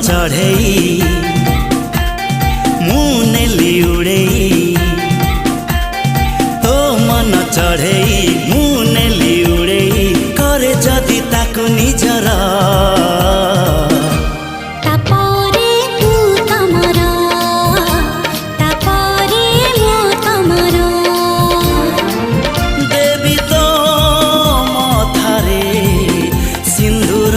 चढ़ई मुनेली उड़ई तो मन चढ़ई मुनेली उड़ई करे जदि ताकु निजर देवी तो मथारे सिंदूर